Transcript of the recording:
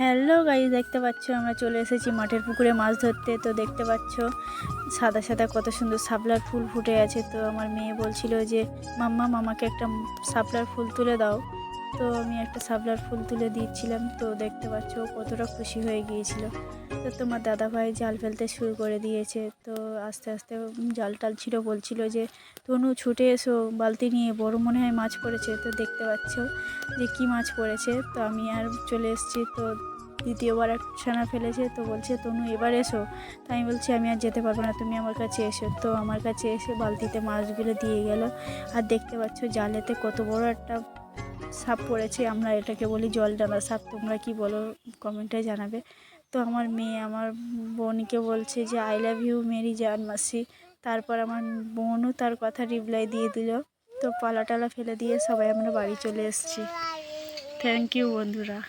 Hello guys, দেখতে পাচ্ছ আমরা চলে এসেছি মাঠের পুকুরে মাছ ধরতে। তো দেখতে পাচ্ছ সাদা সাদা কত সুন্দর শাপলার ফুল ফুটে আছে। তো আমার মেয়ে বলছিল যে মাম্মা মামাকে একটা শাপলার ফুল তুলে দাও। তো আমি একটা শাপলার ফুল তুলে দিচ্ছিলাম। তো দেখতে পাচ্ছ কতটা খুশি হয়ে গিয়েছিল। তো তোমার দাদাভাই জাল ফেলতে শুরু করে দিয়েছে। তো আস্তে আস্তে জাল টাল ছিল, বলছিল যে তনু ছুটে এসো বালতি নিয়ে, বড় মনে হয় মাছ পড়েছে। তো দেখতে পাচ্ছ যে কি মাছ পড়েছে। তো আমি আর চলে এসেছি। তো দ্বিতীয়বার এক ছানা ফেলেছে। তো বলছে তনু এবার এসো। তো আমি বলছি আমি আর যেতে পারবো না, তুমি আমার কাছে এসো। তো আমার কাছে এসে বালতিতে মাছগুলো দিয়ে গেল। আর দেখতে পাচ্ছ জালেতে কত বড় একটা সাপ পড়েছে। আমরা এটাকে বলি জল ডালা সাপ, তোমরা কি বলো কমেন্টে জানাবে। তো আমার মেয়ে আমার বোনকে বলছে যে আই লাভ ইউ মেরি জান মাসি। তারপর আমার বোনও তার কথা রিপ্লাই দিয়ে দিল। তো পালা টালা ফেলে দিয়ে সবাই আমরা বাড়ি চলে এসেছি। থ্যাংক ইউ বন্ধুরা।